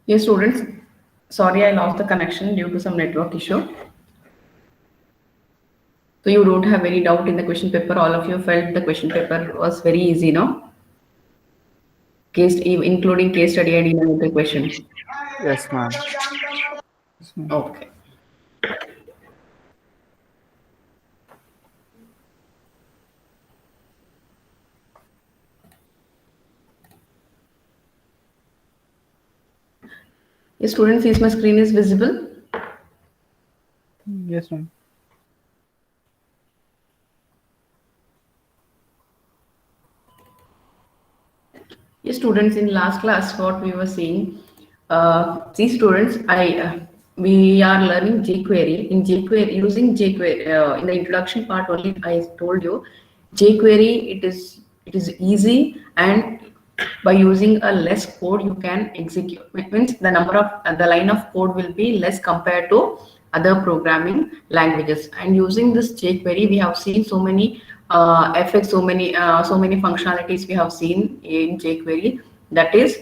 Yes, students. Sorry, I lost the connection due to some network issue. So you don't have any doubt in the question paper. All of you felt the question paper was very easy, no? Including case study and the question. Yes, ma'am. Okay. Yes, students, is my screen is visible? Yes, ma'am. Yes, students, in last class, what we were seeing, see students, we are learning jQuery. In jQuery, using jQuery, in the introduction part only, I told you, jQuery, it is easy, and by using a less code, you can execute. It means the number of the line of code will be less compared to other programming languages. And using this jQuery, we have seen so many effects, so many functionalities we have seen in jQuery. That is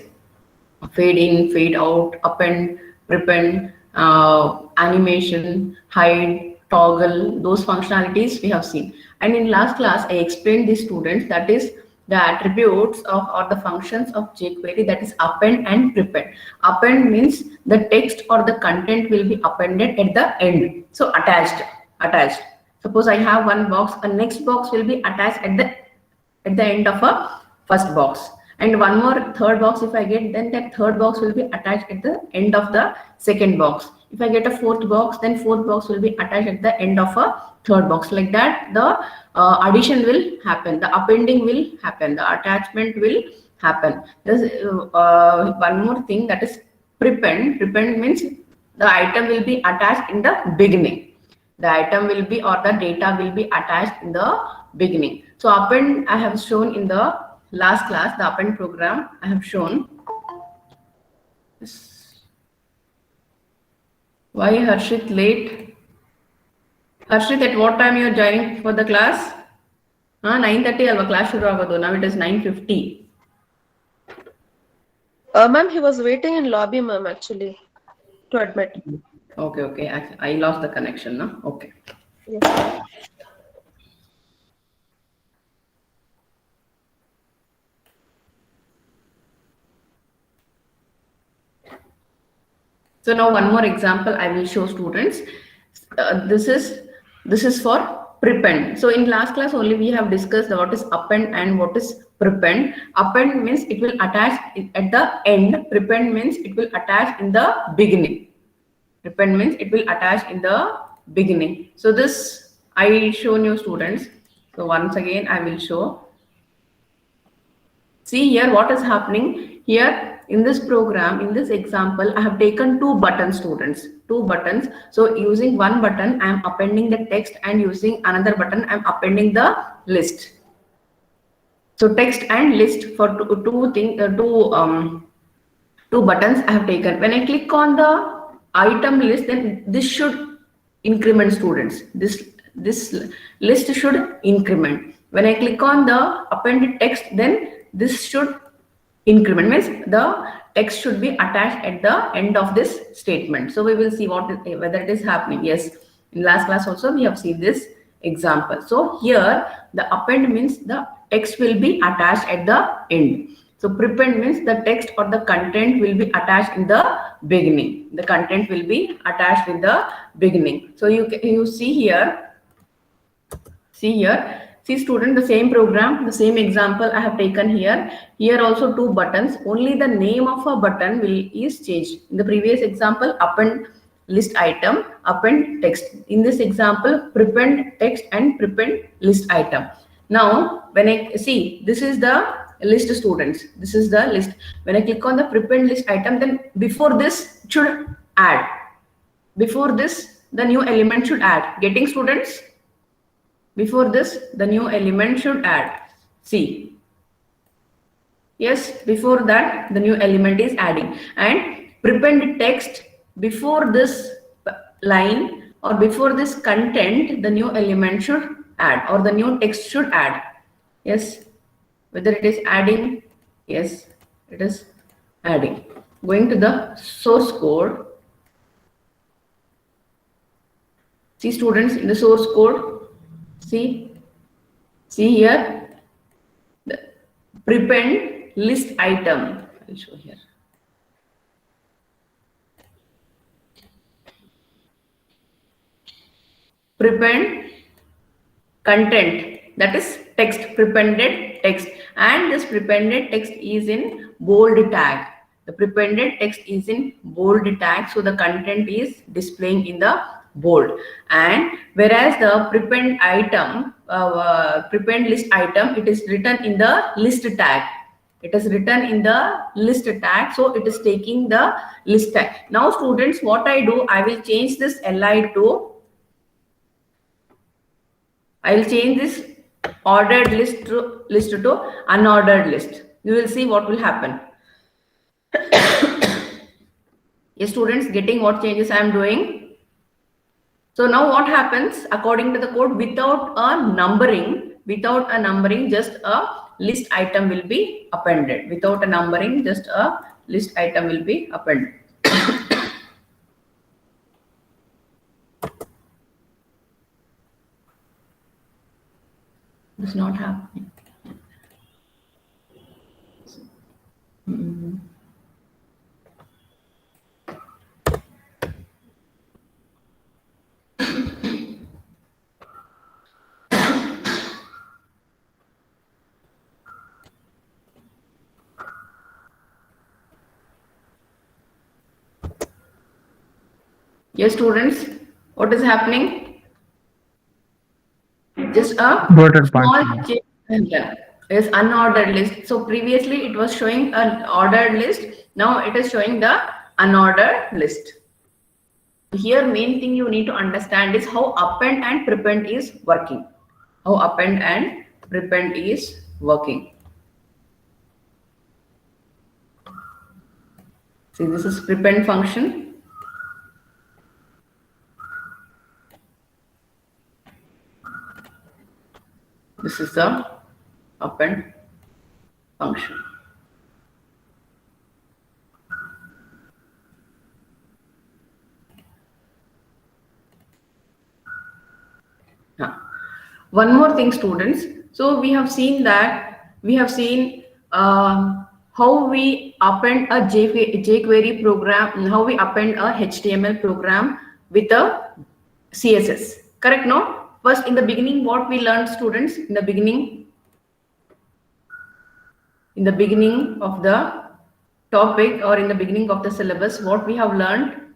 fade in, fade out, append, prepend, animation, hide, toggle, those functionalities we have seen. And in last class, I explained the students that is the attributes of or the functions of jQuery, that is append and prepend. Append means the text or the content will be appended at the end. So attached. Suppose I have one box, a next box will be attached at the end of a first box, and one more third box if I get, then that third box will be attached at the end of the second box. If I get a fourth box, then fourth box will be attached at the end of a third box. Like that, the addition will happen, the appending will happen, the attachment will happen. There's one more thing, that is prepend. Prepend means the item will be attached in the beginning. The item will be, or the data will be attached in the beginning. So append I have shown in the last class, the append program I have shown. Why Harshit late? Harshit, at what time you are joining for the class? 9:30 alva class shuru agadu. Now it is 9:50. Ma'am, he was waiting in lobby, ma'am, actually, to admit. Okay. I lost the connection, no? Okay. Yes. So now one more example I will show students. This is for prepend. So in last class only we have discussed what is append and what is prepend. Append means it will attach at the end. Prepend means it will attach in the beginning. Prepend means it will attach in the beginning. So this I shown you students. So once again I will show. See here what is happening here in this program. In this example, I have taken two buttons, students, two buttons. So using one button, I am appending the text, and using another button, I am appending the list. So text and list for two buttons I have taken. When I click on the item list, then this should increment, students. This list should increment. When I click on the appended text, then this should increment, means the text should be attached at the end of this statement. So we will see whether it is happening. Yes, in last class also we have seen this example. So here the append means the text will be attached at the end. So prepend means the text or the content will be attached in the beginning. The content will be attached in the beginning. So you see here. See student, the same program, the same example I have taken here. Here also two buttons. Only the name of a button is changed. In the previous example, append list item, append text. In this example, prepend text and prepend list item. Now, when I see, this is the list, students. This is the list. When I click on the prepend list item, then before this it should add. Before this, the new element should add. Getting, students? Before this, the new element should add. See. Yes, before that, the new element is adding. And prepend text, before this line or before this content, the new element should add, or the new text should add. Yes, whether it is adding, yes, it is adding. going to the source code. See students, in the source code, see here, the prepend list item. I'll show here. Prepend content, that is text, prepended text, and this prepended text is in bold tag. The prepended text is in bold tag, so the content is displaying in the bold. And whereas the prepend item, prepend list item, it is written in the list tag. It is written in the list tag, so it is taking the list tag. Now students, what I do, I will change this li to, I will change this ordered list to unordered list. You will see what will happen. Yes, students, getting what changes I am doing? So now what happens according to the code, without a numbering, just a list item will be appended. Without a numbering, just a list item will be appended. It's not happening. Yes, students, what is happening? Just a small change. Is unordered list. So previously it was showing an ordered list. Now it is showing the unordered list. Here main thing you need to understand is how append and prepend is working. How append and prepend is working. See, this is prepend function. This is the append function. Now, one more thing, students. So we have seen that how we append a jQuery program, how we append a HTML program with a CSS. Correct? No. First, in the beginning, what we learned, students, in the beginning of the topic or in the beginning of the syllabus, what we have learned.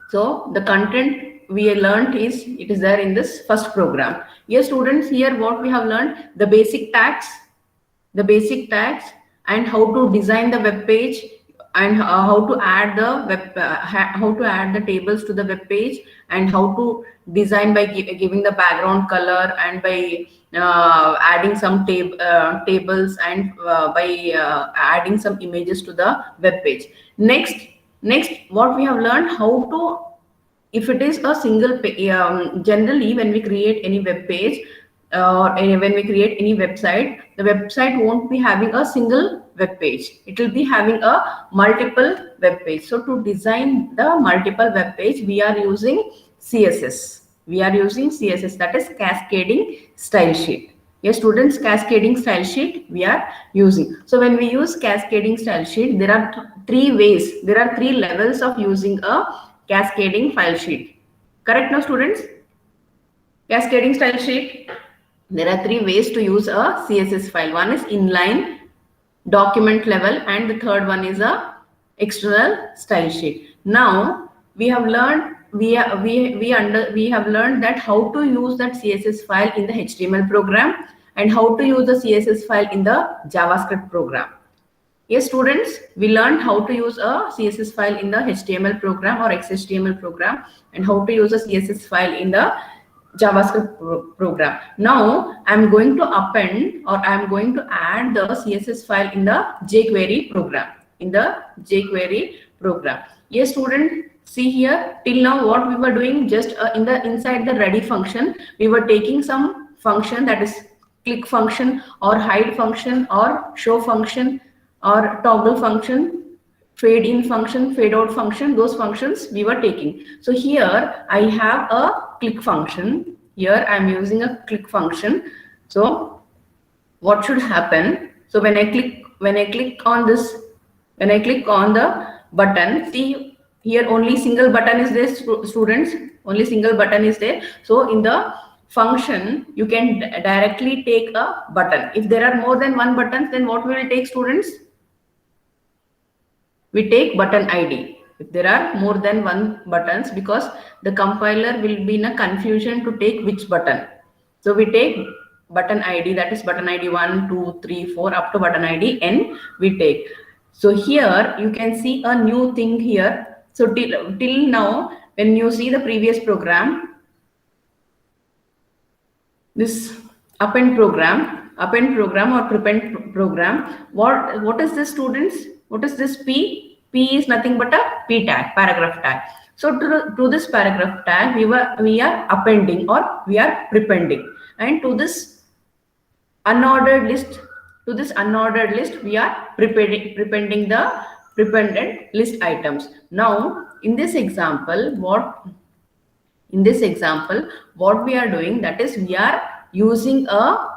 So the content we learned is, it is there in this first program. Yes, students, here what we have learned, the basic tags, and how to design the web page, and how to add the tables to the web page, and how to design by giving the background color, and by adding some tables, and by adding some images to the web page. Next, what we have learned, how to, if it is a single generally when we create any web page, or when we create any website, the website won't be having a single web page. It will be having a multiple web page. So to design the multiple web page, we are using CSS. That is cascading style sheet. Yes, students, cascading style sheet we are using. So when we use cascading style sheet, there are three ways. There are three levels of using a cascading file sheet. Correct now, students? Cascading style sheet. There are three ways to use a CSS file. One is inline, document level, and the third one is a external style sheet. Now we have learned we have learned that how to use that CSS file in the HTML program, and how to use the CSS file in the JavaScript program. Yes, students, we learned how to use a CSS file in the HTML program or XHTML program, and how to use a CSS file in the JavaScript program. Now I'm going to append, or I'm going to add the CSS file in the jQuery program. Yes, student, see here, till now what we were doing, just inside the ready function, we were taking some function, that is click function or hide function or show function or toggle function. fade in function, fade out function, those functions we were taking. So here I have a click function. Here I'm using a click function. So what should happen? So when I click on this, when I click on the button, see here only single button is there, students. Only single button is there. So in the function, you can directly take a button. If there are more than one button, then what will take, students? We take button ID. If there are more than one buttons, because the compiler will be in a confusion to take which button. So we take button ID, that is button ID 1, 2, 3, 4 up to button ID N we take. So here you can see a new thing here. So till now, when you see the previous program, this append program or prepend program, what is this, students? What is this P? P is nothing but a P tag, paragraph tag. So to this paragraph tag, we are appending or we are prepending, and to this unordered list, we are prepending the prepended list items. Now in this example, what we are doing, that is we are using the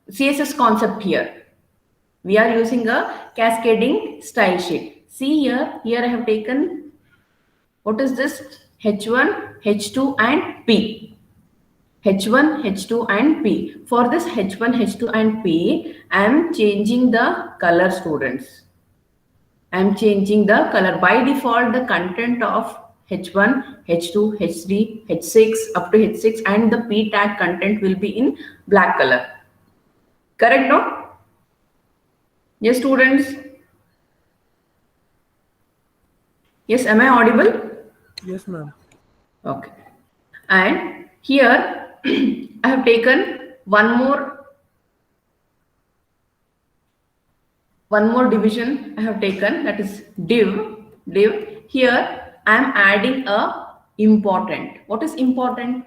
CSS concept here. We are using a cascading style sheet. See here I have taken, what is this? H1, H2 and P. H1, H2 and P. For this H1, H2 and P, I am changing the color, students. I am changing the color. By default, the content of H1, H2, H3, H6 up to H6 and the P tag content will be in black color. Correct, no? Yes, students? Yes, am I audible? Yes, ma'am. Okay. And here I have taken one more division I have taken, that is div. Here I am adding a important. What is important?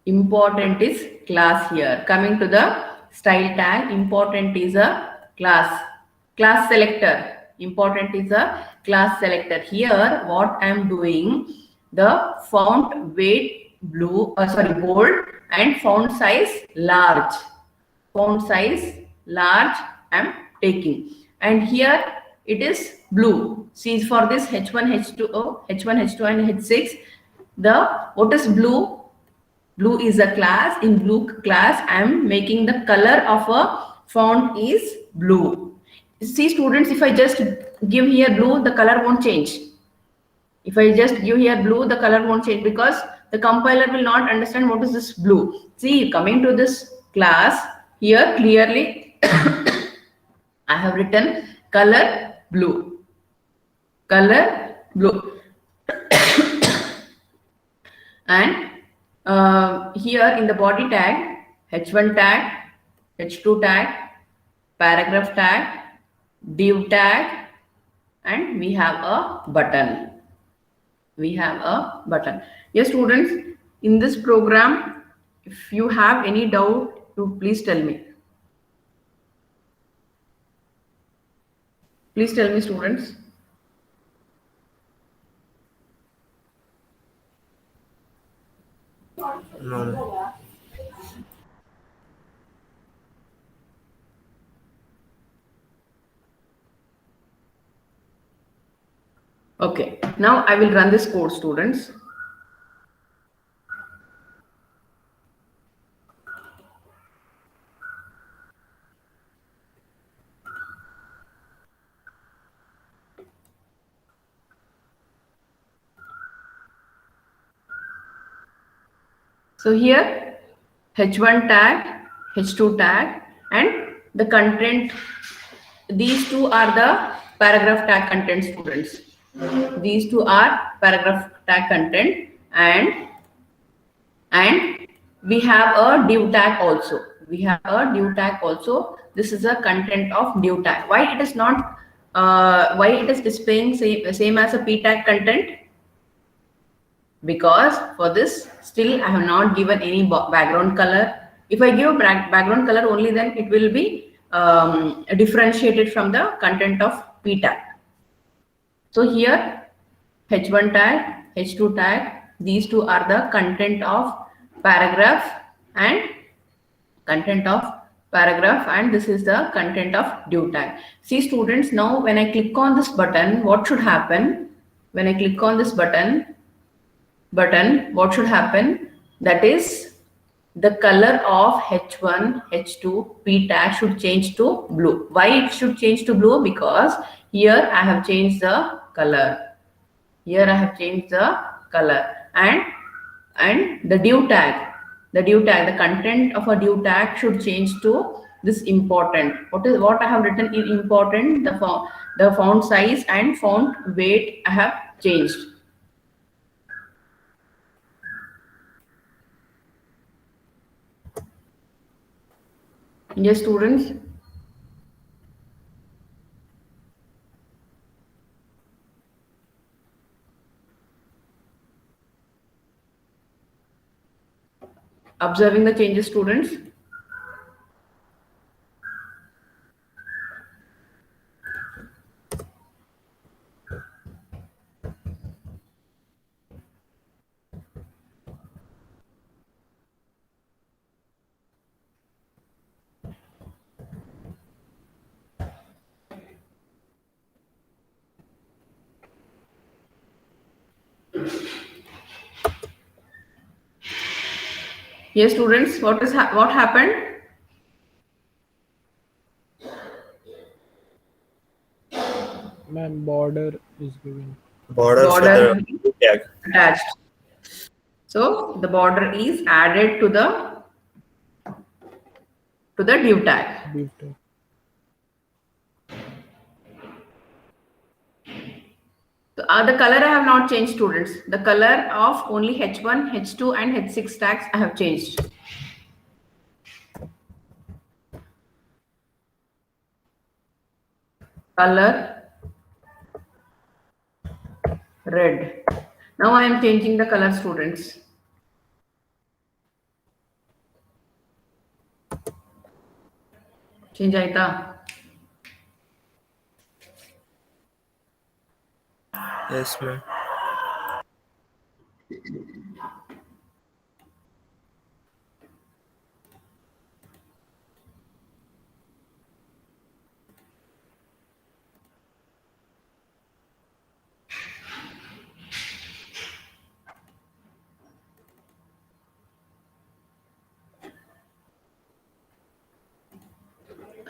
Important is class here. Coming to the style tag, important is a class selector. Important is a class selector. Here what I am doing, the font weight bold and font size large. Font size large I am taking, and here it is blue. See, for this H1, H2, and H6, what is blue? Blue is a class. In blue class, I am making the color of a font is blue. See, students, if I just give here blue, the color won't change. If I just give here blue, the color won't change because the compiler will not understand what is this blue. See, coming to this class, here clearly I have written color blue. Color blue. And here in the body tag, H1 tag, H2 tag, paragraph tag, div tag, and we have a button. Yes, students, in this program, if you have any doubt, you please tell me. Please tell me, students. No. Okay, now I will run this code, students. So here H1 tag, H2 tag, and the content, these two are the paragraph tag content, students. These two are paragraph tag content, and we have a div tag also. This is a content of div tag. Why it is not? Why it is displaying same as a p tag content? Because for this still I have not given any background color. If I give a background color only, then it will be differentiated from the content of p tag. So here h1 tag, h2 tag, these two are the content of paragraph and this is the content of div tag. See students, now when I click on this button, what should happen? When I click on this button, what should happen? That is, the color of h1, h2, p tag should change to blue. Why it should change to blue? Because here I have changed the color. Here I have changed the color, and the div tag, the content of a div tag should change to this important. What I have written in important? The font size and font weight I have changed. Yes, students. Observing the changes, students. Yes, students. What happened? Ma'am, border is given. Border for Border the tag. attached. So the border is added to the div tag. Div tag. So, the color I have not changed, students. The color of only h1, h2, and h6 tags I have changed. Color red. Now I am changing the color, students. Change aita. Yes, ma'am.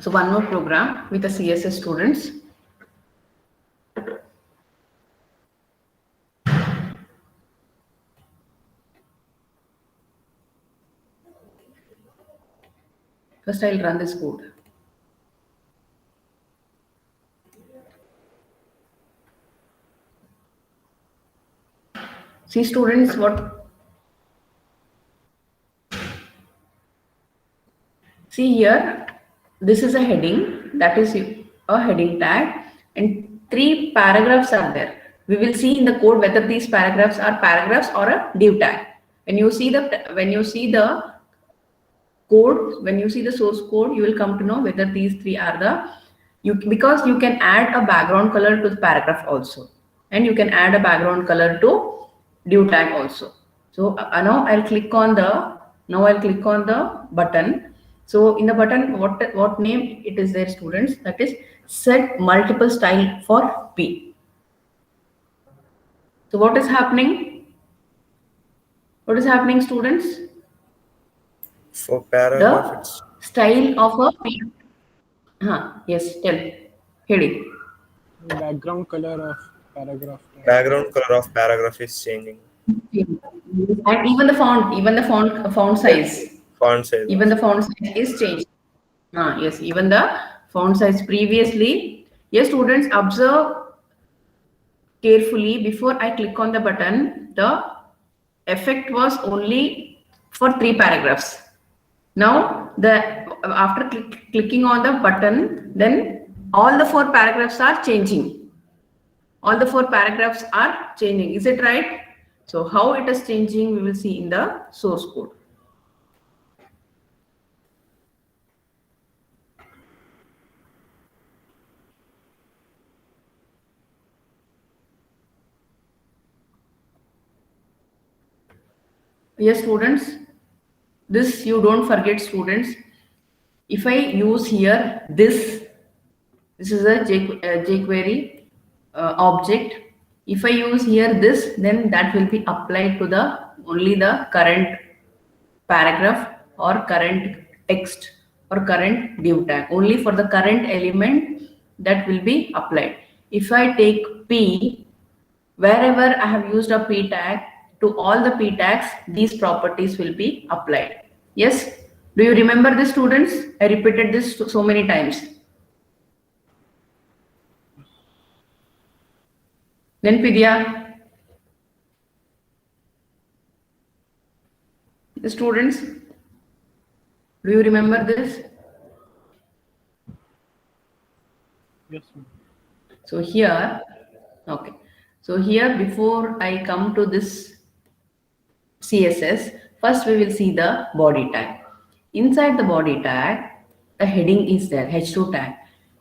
So one more program with the CSS students. First, I'll run this code. See, students, what? See here, this is a heading, that is a heading tag, and 3 paragraphs are there. We will see in the code whether these paragraphs are paragraphs or a div tag. When you see the code, when you see the source code, you will come to know whether these 3 are because you can add a background color to the paragraph also, and you can add a background color to div tag also. So now I'll click on the button. So in the button, what name it is there, students? That is set multiple style for P. So what is happening? What is happening, students? For paragraph, it's The style of a P. Yes, tell. Heading. Background color of paragraph tag. background color of paragraph is changing. And even the font size. Font size. Even the font size is changed. Yes, even the font size previously. Yes, students, observe carefully. Before I click on the button, the effect was only for 3 paragraphs. Now, after clicking on the button, then all the 4 paragraphs are changing. All the 4 paragraphs are changing. Is it right? So how it is changing, we will see in the source code. Yes, students, this you don't forget, students. If I use here this is a jQuery object. If I use here this, then that will be applied to the only the current paragraph or current text or current div tag. Only for the current element that will be applied. If I take P, wherever I have used a P tag, to all the P tags, these properties will be applied. Yes? Do you remember this, students? I repeated this so many times. Then Vidya, the students, do you remember this? Yes, ma'am. So here, okay. So here, before I come to this CSS, first we will see the body tag. Inside the body tag, a heading is there, H2 tag.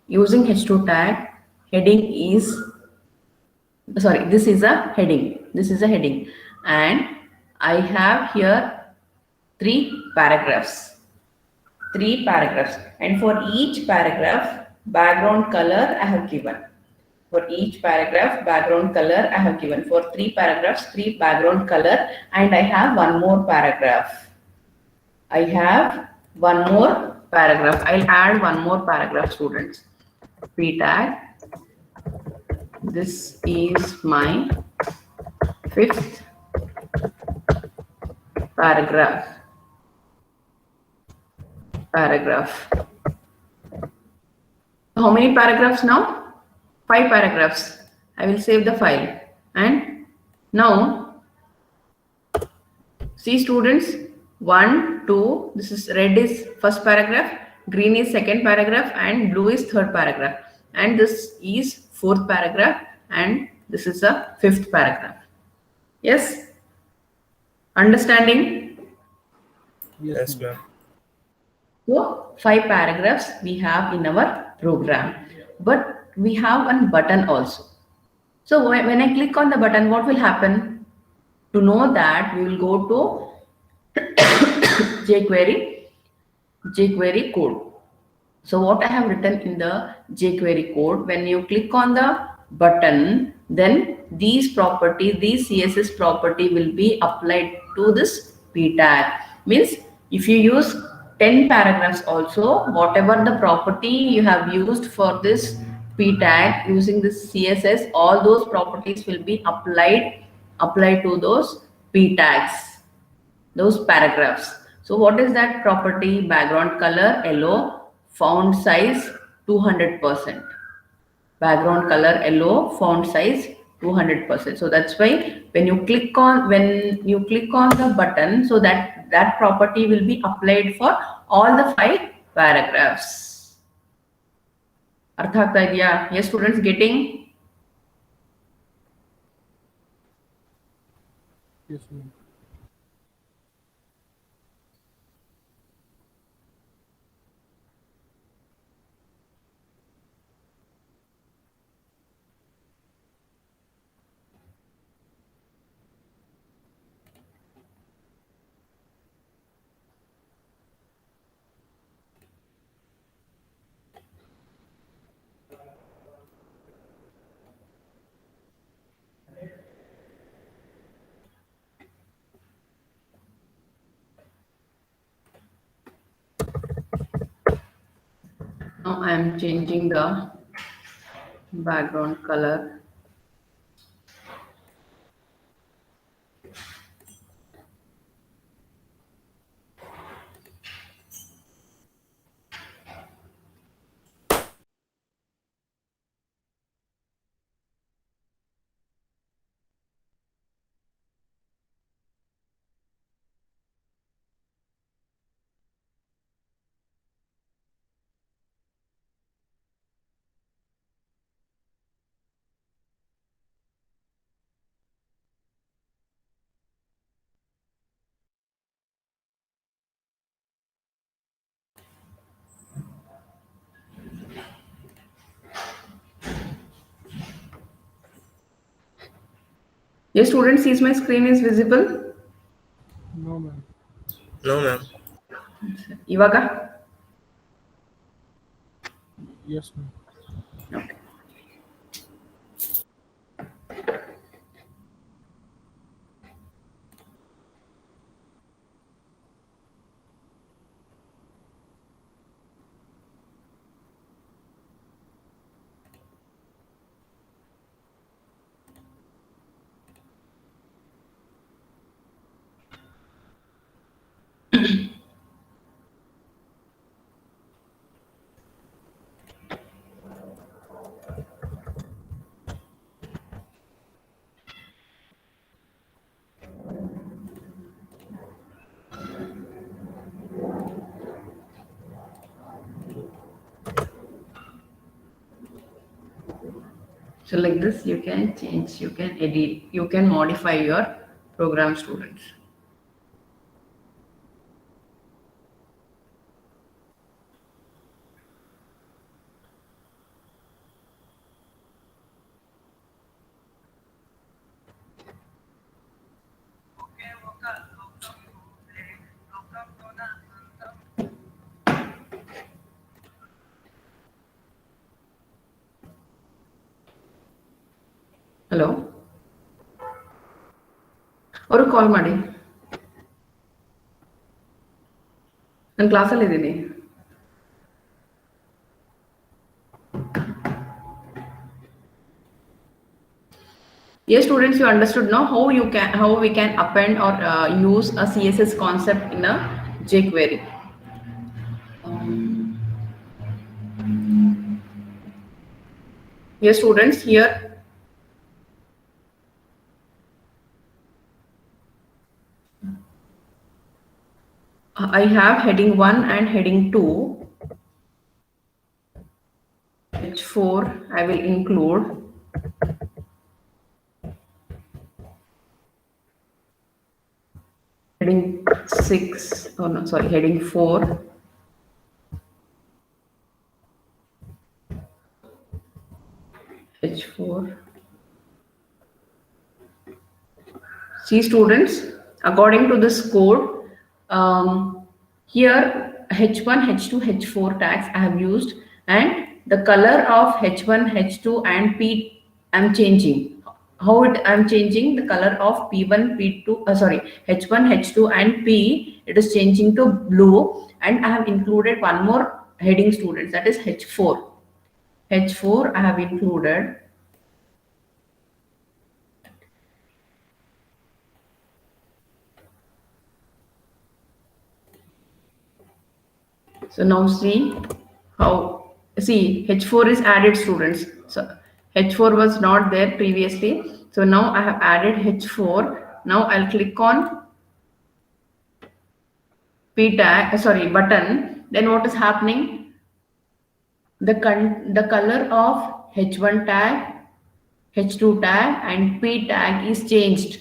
Using H2 tag, heading is, sorry, this is a heading. This is a heading. And I have here three paragraphs. And for each paragraph, background color I have given. For each paragraph, background color I have given. For three paragraphs, three background color, and I have one more paragraph. I'll add one more paragraph, students. P tag. This is my fifth paragraph. How many paragraphs now? 5 paragraphs. I will save the file. And now, see students, 1, 2, this is red is first paragraph, green is second paragraph, and blue is third paragraph. And this is fourth paragraph, and this is the fifth paragraph. Yes? Understanding? Yes, ma'am. So 5 paragraphs we have in our program, but we have one button also. So when I click on the button, what will happen? To know that, we will go to jQuery code. So what I have written in the jQuery code, when you click on the button, then these properties, these CSS property will be applied to this P tag. Means if you use 10 paragraphs also, whatever the property you have used for this P tag using this CSS, all those properties will be applied to those P tags, those paragraphs. So what is that property? Background color yellow, font size 200%. Background color yellow, font size 200%. So that's why when you click on the button, so that property will be applied for all the 5 paragraphs. Artha agta idea? Yes, students, getting? Yes, ma'am. Now I am changing the background color. Yes, students, see my screen is visible. No, No, ma'am. No, ma'am. ಇವಾಗ Yes, ma'am. okay. So like this, you can change, you can edit, you can modify your program, students. Hello, ಅವರು ಕಾಲ್ ಮಾಡಿ, ನಾನು ಕ್ಲಾಸಲ್ಲಿ ಇದ್ದೀನಿ. Yes, students, you understood now how we can append or use a CSS concept in a jQuery. Yes, students, here I have heading 1 and heading 2. H4 I will include. Heading 6, oh no, sorry, heading 4. H4. See, students, according to this code, here H1, H2, H4 tags I have used, and the color of H1, H2 and P I'm changing. How I'm changing the color of P1, P2, H1, H2 and P, it is changing to blue, and I have included one more heading, students, that is H4. H4 I have included. So now see H4 is added, students. So H4 was not there previously. So now I have added H4. Now I'll click on button. Then what is happening? The color of H1 tag, H2 tag and P tag is changed.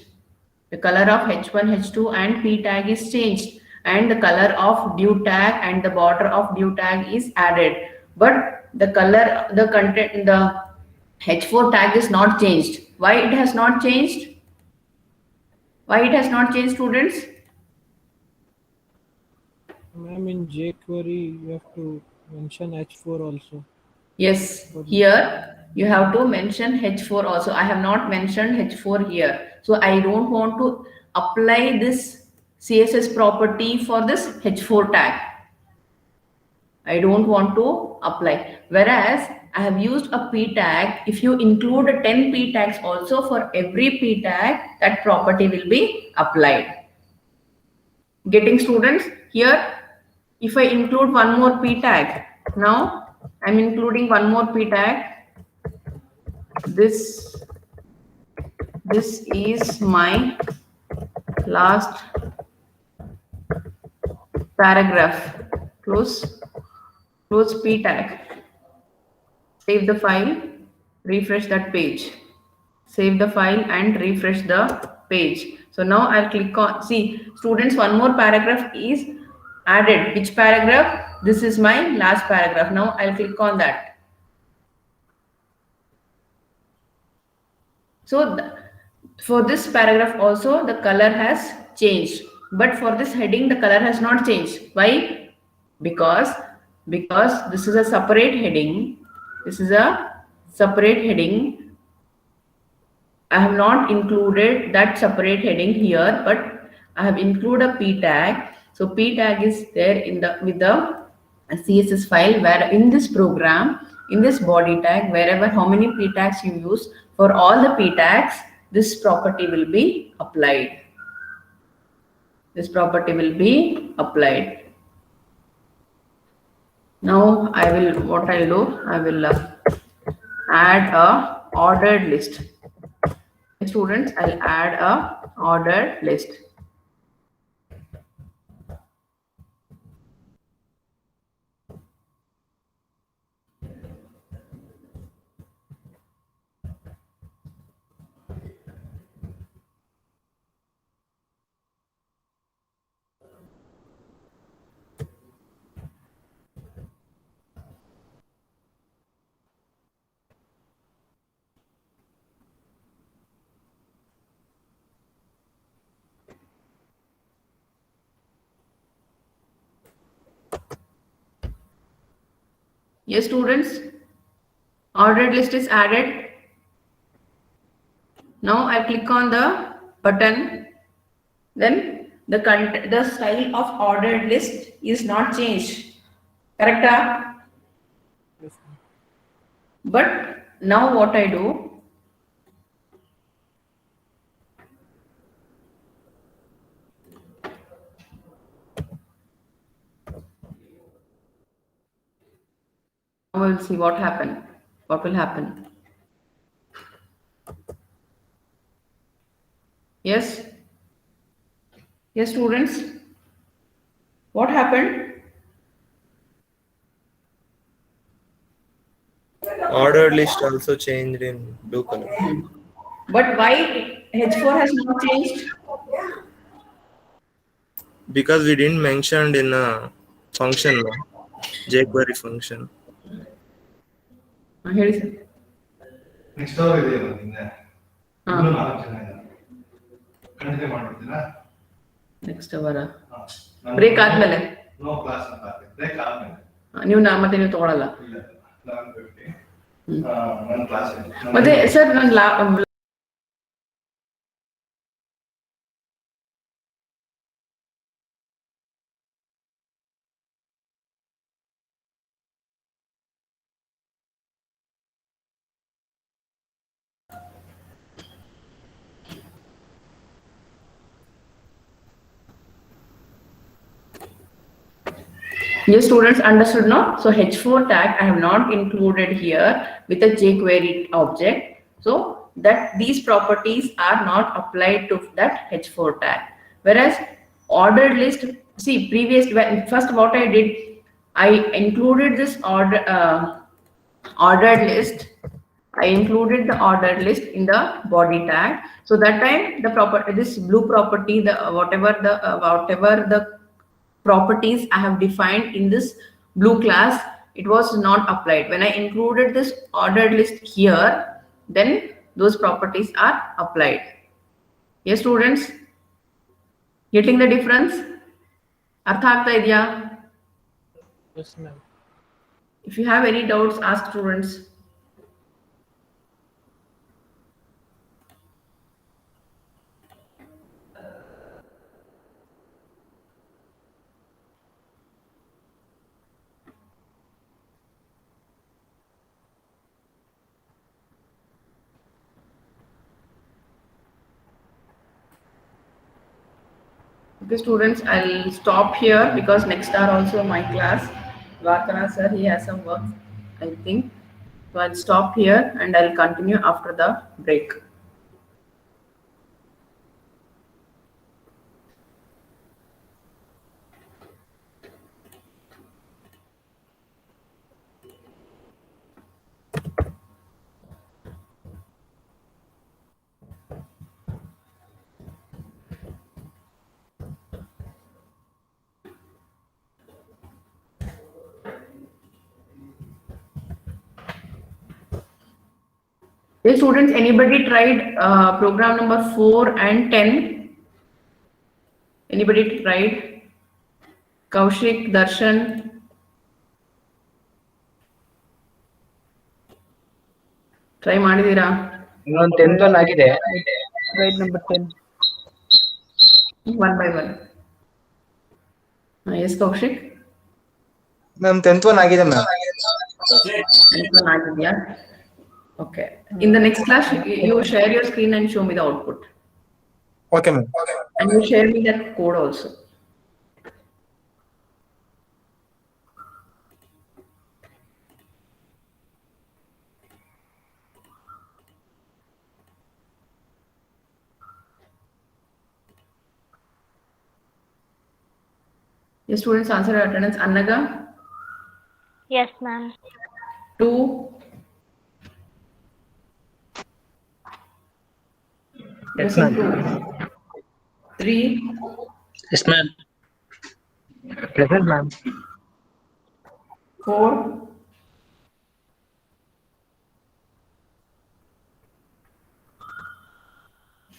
The color of H1, H2 and P tag is changed, and the color of div tag and the border of div tag is added. But the color, the content, the H4 tag is not changed. Why it has not changed? Why it has not changed, students? Ma'am, in jQuery, you have to mention H4 also. Yes, here you have to mention H4 also. I have not mentioned H4 here. So I don't want to apply this CSS property for this H4 tag. I don't want to apply. Whereas I have used a P tag. If you include 10 P tags also, for every P tag, that property will be applied. Getting, students? Here, if I include one more P tag, now I'm including one more P tag. This is my last paragraph. Close P tag. Save the file, refresh that page. Save the file and refresh the page. So now I'll click on, see, students, one more paragraph is added. Which paragraph? This is my last paragraph. Now I'll click on that. So for this paragraph also, the color has changed. But for this heading, the color has not changed. Why? Because this is a separate heading. This is a separate heading. I have not included that separate heading here, but I have included a p tag. So p tag is there in the with the CSS file, where in this program, in this body tag, wherever how many p tags you use, for all the p tags, this property will be applied. This property will be applied. Now what I'll do, I will add a ordered list. Students, I'll add a ordered list. Yes, students, ordered list is added. Now I click on the button. Then the style of ordered list is not changed. Correct? Yes, ma'am. But now what I do, now we'll see what happened. What will happen? Yes. Yes, students. What happened? Ordered list also changed in blue color. But why H4 has not changed? Because we didn't mention in a function, no? jQuery function. Here is next hour ಇದೆ ನಿನ್ನೆ ಹಾ. ಇನ್ನೂ 4 ಜನ ಇದ್ದಾರೆ continue ಮಾಡ್ಬಿಡ್ತೀರಾ next ಅವರ ನಾನು break ಆದ್ಮೇಲೆ no class ಅಂತ ಬ್ರೇಕ್ ಆದ್ಮೇಲೆ ಮತ್ತೆ ನೀವು ತಗೊಳಲ್ಲ. ಇಲ್ಲ 11:50 ನನ್ನ ಕ್ಲಾಸ್ ಇದೆ ಮತ್ತೆ ಸರ್ ನಾನು Yes, students understood now. So H4 tag I have not included here with a jQuery object. So that these properties are not applied to that H4 tag. Whereas ordered list, see first what I did, I included this ordered list. I included the ordered list in the body tag. So that time the property, this blue property, the whatever the properties I have defined in this blue class, it was not applied. When I included this ordered list here, then those properties are applied. Yes, students, getting the difference? Artha aagta idya? Yes, ma'am. If you have any doubts, ask students. Okay, students, I'll stop here because next are also my class. Vartana sir, he has some work, I think. So I'll stop here and I'll continue after the break. Hey students, anybody tried program number 4 and 10? Anybody tried? Kaushik, Darshan? Try ಮಾಡಿದೀರಾ? ಇನ್ನೊಂದು 10th one ಆಗಿದೆ. Guide number 10. One by one. Yes, Kaushik? Ma'am 10th one ಆಗಿದೆ ma'am. One ಆಗಿದ್ಯಾ? Okay. In the next class, you share your screen and show me the output. Okay ma'am. And you share me that code also. Your students answer your attendance. Annaga? Yes, ma'am. 2. Yes, Lesson ma'am. 2. 3. Yes, ma'am. Present, ma'am. 4.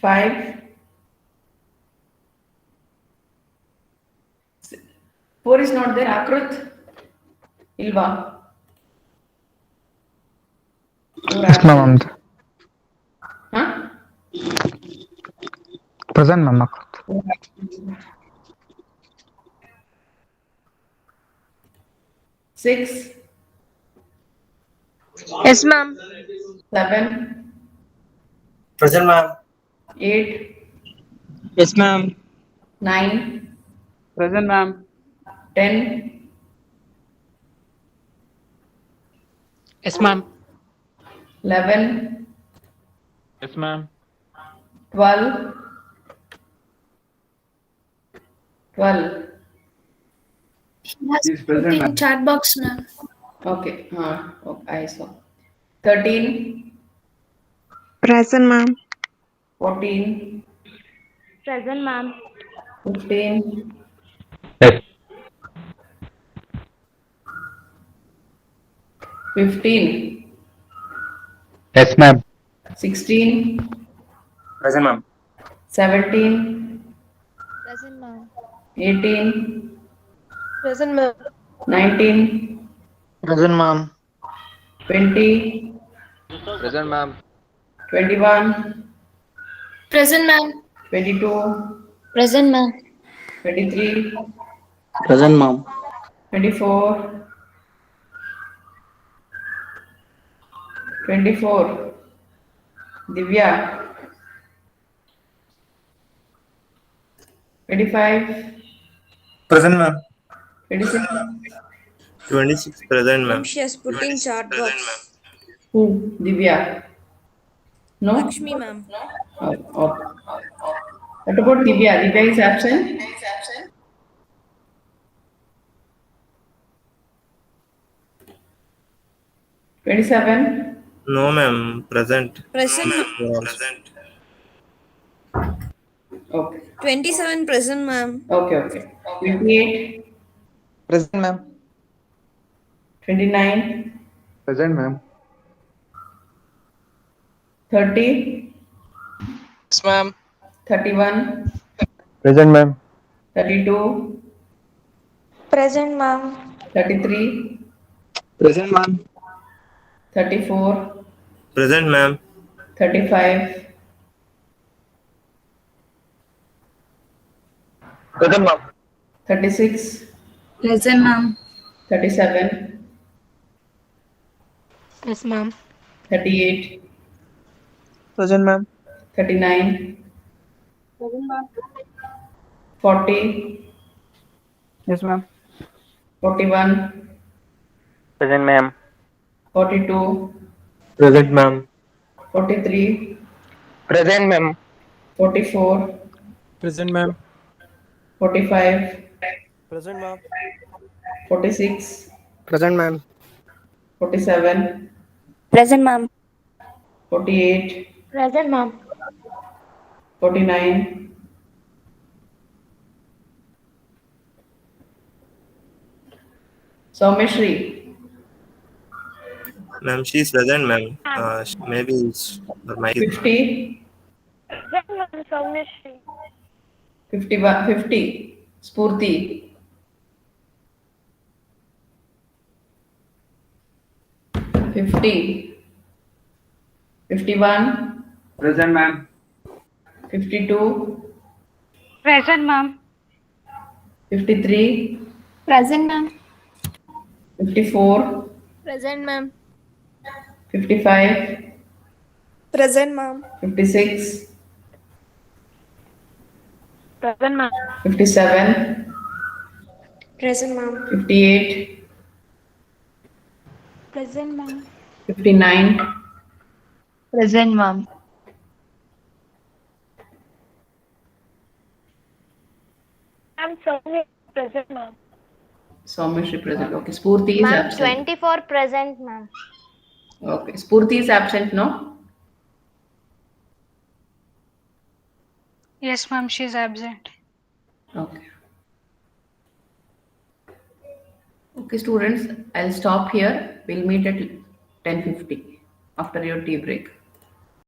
5. 4 is not there. Akrut? Ilva? Yes, ma'am. Huh? Present, ma'am. 6. Yes, ma'am. 7. Present, ma'am. 8. Yes, ma'am. 9. Present, ma'am. 10. Yes, ma'am. 11. Yes, ma'am. 12. 12. He's present, ma'am. Chat box, ma'am. Okay. I saw. 13. Present, ma'am. 14. Present, ma'am. 15. Yes. 15. Yes, ma'am. 16. Present, ma'am. 17. Present, ma'am. 18. Present, ma'am. 19. Present, ma'am. 20. Present, ma'am. 21. Present, ma'am. 22. Present, ma'am. 23. Present, ma'am. 24. 24. Divya. 25. Present, ma'am. 26. 26 present, ma'am. She has put in chat box. Who? Divya. No? Lakshmi, ma'am. Oh, okay. What about Divya? Divya is absent? Twenty-seven. No, ma'am. Present. Present, Present. Okay. 27 present, ma'am. Okay. 28. Present, ma'am. 29. Present, ma'am. 30. Yes, ma'am. 31. Present, ma'am. 32. Present, ma'am. 33. Present, ma'am. 34. Present, ma'am. 35. Present, ma'am. 36. Present, ma'am. 37. Yes, ma'am. 38. Present, ma'am. 39. 40. Yes, ma'am. 41. Present, ma'am. 42. Present, ma'am. 43. Present, ma'am. 44. Present, ma'am. 45. Present, ma'am. 46. Present, ma'am. 47. Present, ma'am. 48. Present, ma'am. 49. Soumeshri. Ma'am, she's present, ma'am. Maybe it's her mic. 50. Present, ma'am. Soumeshri. 50. Spurti. 50. 51. Present, ma'am. 52. Present, ma'am. 53. Present, ma'am. 54. Present, ma'am. 55. Present, ma'am. 56. Present, ma'am. 57. Present, ma'am. 58. Present, ma'am. 59. Present, ma'am. I'm sorry. Present, ma'am. Soumeshri present. Okay. Spurti is absent. 24 present, ma'am. Okay. Spurti is absent, no? Yes, ma'am. She's absent. Okay. Okay, students, I'll stop here. We'll meet at 10:50 after your tea break.